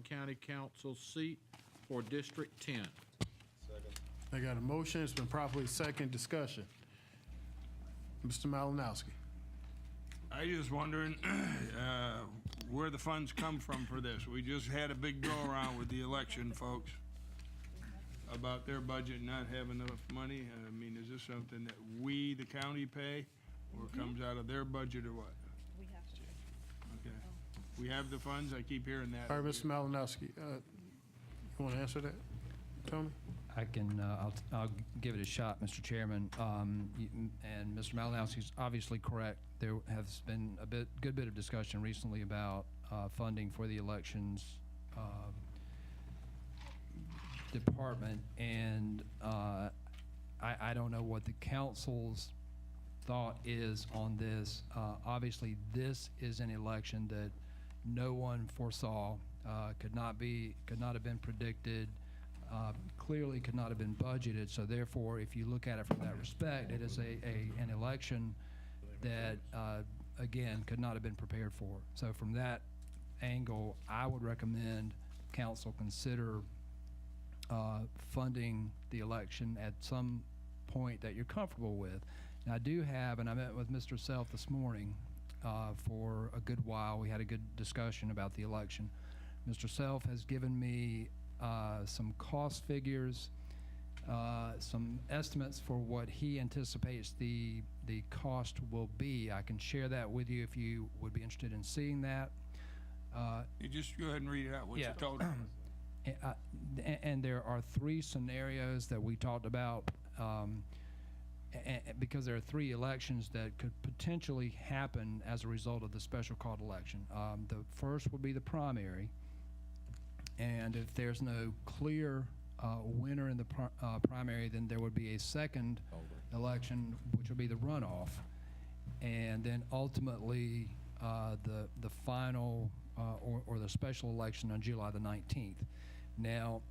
County Council seat for District 10. I got a motion. It's been properly second. Discussion. Mr. Malinowski. I just wondering where the funds come from for this. We just had a big go-around with the election folks about their budget not having enough money. I mean, is this something that we, the county, pay, or comes out of their budget, or what? We have to. Okay. We have the funds? I keep hearing that. All right, Mr. Malinowski, you want to answer that, Tony? I can, I'll give it a shot, Mr. Chairman. And Mr. Malinowski's obviously correct. There has been a good bit of discussion recently about funding for the elections department, and I don't know what the council's thought is on this. Obviously, this is an election that no one foresaw, could not have been predicted. Clearly could not have been budgeted, so therefore, if you look at it from that respect, it is an election that, again, could not have been prepared for. So from that angle, I would recommend council consider funding the election at some point that you're comfortable with. And I do have, and I met with Mr. Self this morning for a good while. We had a good discussion about the election. Mr. Self has given me some cost figures, some estimates for what he anticipates the cost will be. I can share that with you if you would be interested in seeing that. You just go ahead and read it out, what you told them. And there are three scenarios that we talked about, because there are three elections that could potentially happen as a result of the special called election. The first would be the primary. And if there's no clear winner in the primary, then there would be a second election, which would be the runoff. And then ultimately, the final or the special election on July the 19th. Now,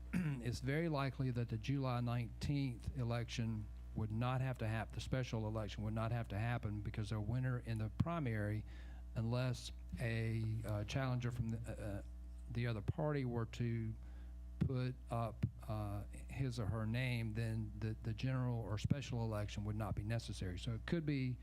it's very likely that the July 19th election would not have to happen, the special election would not have to happen, because a winner in the primary, unless a challenger from the other party were to put up his or her name, then the general or special election would not be necessary. So it could be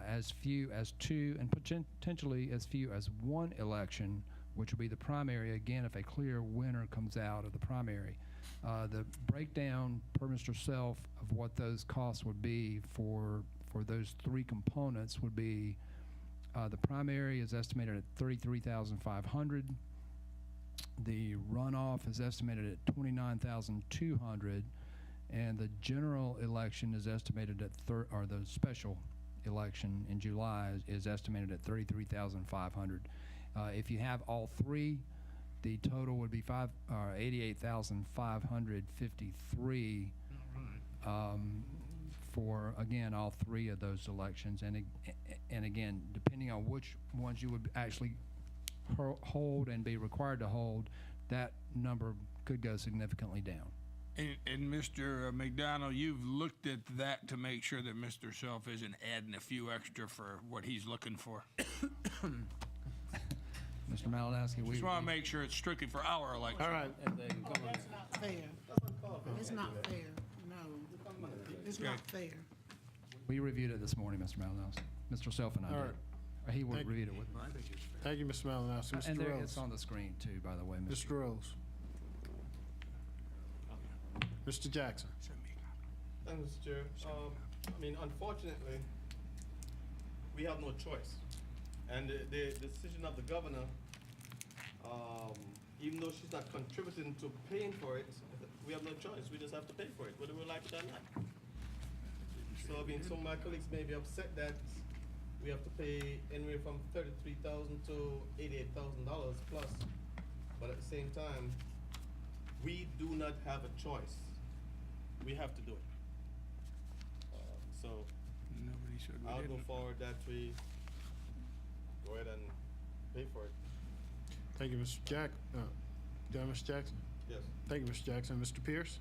as few as two and potentially as few as one election, which would be the primary, again, if a clear winner comes out of the primary. The breakdown per Mr. Self of what those costs would be for those three components would be the primary is estimated at $33,500. The runoff is estimated at $29,200, and the general election is estimated at or the special election in July is estimated at $33,500. If you have all three, the total would be $88,553 for, again, all three of those elections. And again, depending on which ones you would actually hold and be required to hold, that number could go significantly down. And Mr. McDonald, you've looked at that to make sure that Mr. Self isn't adding a few extra for what he's looking for. Mr. Malinowski, we Just want to make sure it's strictly for our election. All right. That's not fair. It's not fair. No, it's not fair. we reviewed it this morning, Mr. Malinowski. Mr. Self and I All did. right. Or he Thank- reviewed it with me. Thank you, Mr. Malinowski. And Mr. there, it's Rose. on the screen too, by the way, Mr. Rose. Mr. Jackson. Thanks, Mr. Chair. I mean, unfortunately, we have no choice. And the decision of the governor, even though she's not contributing to paying for it, we have no choice. We just have to pay for it, whether we like it or not. So, I mean, some of my colleagues may be upset that we have to pay anywhere from $33,000 to $88,000 plus. But at the same time, we do not have a choice. We have to do it. So Nobody said we I'll go didn't. forward that we go ahead and pay for it. Thank you, Mr. Mr. Jackson. Yes. Thank you, Mr. Jackson. Mr. Pierce.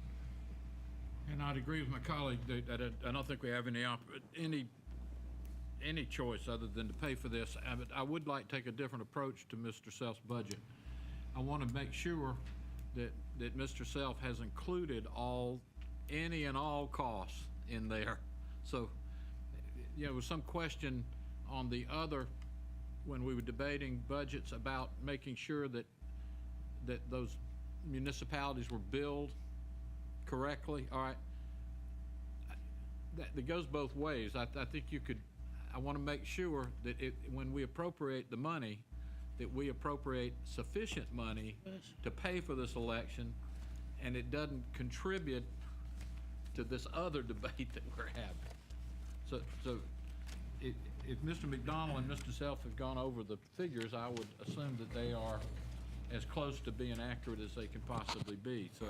And I'd agree with my colleague that I don't think we have any choice other than to pay for this. But I would like to take a different approach to Mr. Self's budget. I want to make sure that Mr. Self has included any and all costs in there. So, you know, there was some question on the other, when we were debating budgets, about making sure that those municipalities were billed correctly. All right. That goes both ways. I think I want to make sure that when we appropriate the money, that we appropriate sufficient money to pay for this election, and it doesn't contribute to this other debate that we're having. So if Mr. McDonald and Mr. Self have gone over the figures, I would assume that they are as close to being accurate as they can possibly be. So,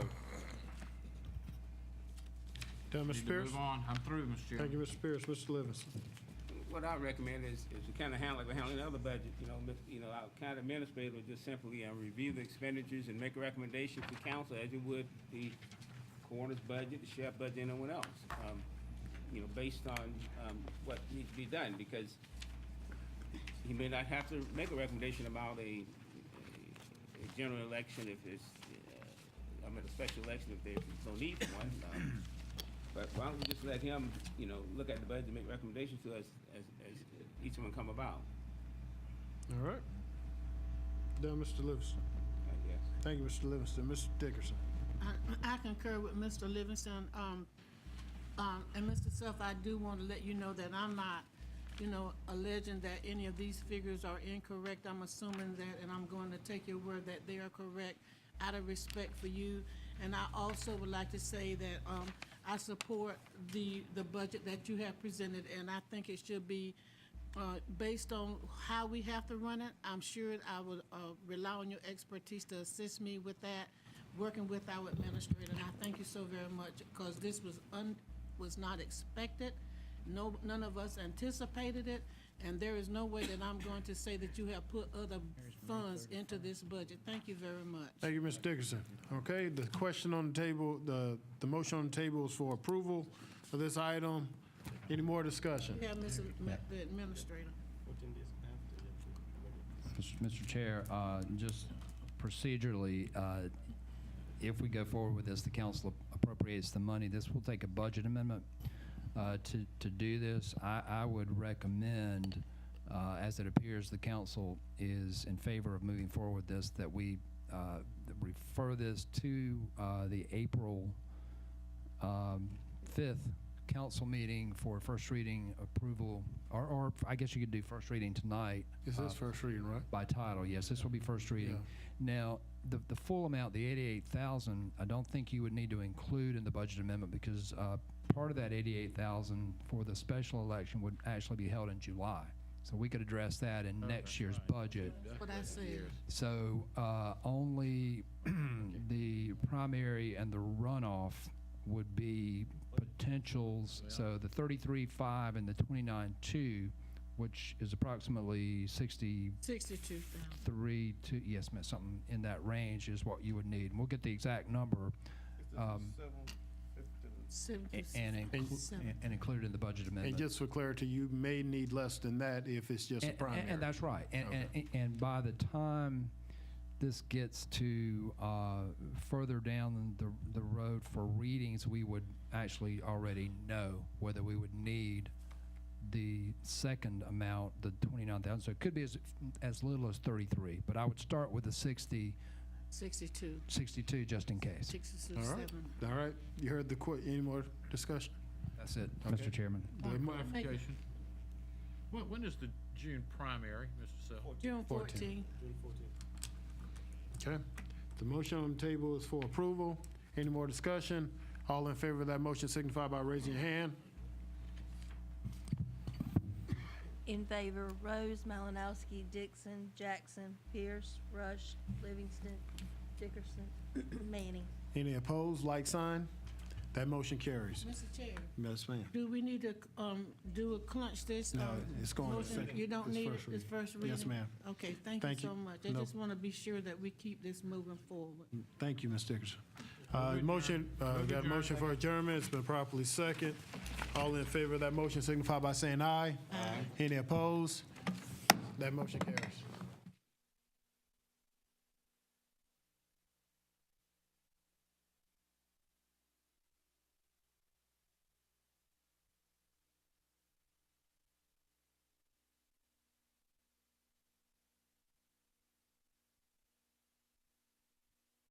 Done, need Mr. to Pierce? move on. I'm through, Mr. Chairman. Thank you, Mr. Pierce. Mr. Livingston. What I recommend is to kind of handle like we're handling other budget. Our county administrator would just simply review the expenditures and make a recommendation to council as you would the coroner's budget, the sheriff budget, and anyone else. Based on what needs to be done, because he may not have to make a recommendation about a general election if it's, a special election if there's no need for one. But why don't we just let him, look at the budget and make recommendations to us as each one come about? All right. Done, Mr. Livingston. Yes. Thank you, Mr. Livingston. Mr. Dickerson. I concur with Mr. Livingston, and Mr. Self, I do want to let you know that I'm not, alleging that any of these figures are incorrect. I'm assuming that, and I'm going to take your word that they are correct out of respect for you. And I also would like to say that, I support the budget that you have presented, and I think it should be, based on how we have to run it. I'm sure I would, rely on your expertise to assist me with that, working with our administrator. And I thank you so very much, because this was not expected. None of us anticipated it, and there is no way that I'm going to say that you have put other funds into this budget. Thank you very much. Thank you, Mr. Dickerson. Okay, the question on the table, the motion on the table is for approval of this item. Any more discussion? We have the administrator. Putting this after the Mr. Chair, just procedurally, if we go forward with this, the council appropriates the money. This will take a budget amendment to do this. I would recommend, as it appears the council is in favor of moving forward with this, that we refer this to the April 5th council meeting for first reading approval, or I guess you could do first reading tonight. This is first reading, right? By title, yes, this will be first reading. Now, the full amount, the 88,000, I don't think you would need to include in the budget amendment, because part of that 88,000 for the special election would actually be held in July. So we could address that in next year's budget. That's what I said. So only the primary and the runoff would be potentials. So the 33.5 and the 29.2, which is approximately 62,000. yes, ma'am, something in that range is what you would need. And we'll get the exact number and include it in the budget amendment. And just for clarity, you may need less than that if it's just a primary. And that's right. And by the time this gets to further down the road for readings, we would actually already know whether we would need the second amount, the 29,000. So it could be as little as 33, but I would start with the 62 just in case. 67. All right. All right. You heard the any more discussion? That's it, Okay. Mr. Chairman. One clarification. When is the June primary, Mr. Self? June 14. June 14th. Okay. The motion on the table is for approval. Any more discussion? All in favor of that motion signify by raising your hand. In favor, Rose, Malinowski, Dixon, Jackson, Pierce, Rush, Livingston, Dickerson, Manning. Any opposed, like sign? That motion carries. Mr. Chair, Yes, ma'am. do we need to clench this? No, it's going to motion? second. You don't It's need it? first It's reading. first reading? Yes, ma'am. Okay, thank Thank you you. so much. I No. just want to be sure that we keep this moving forward. Thank you, Ms. Dickerson. Motion, got a motion for adjournment. It's been properly second. All in favor of that motion signify by saying aye. Aye. Any opposed? That motion carries.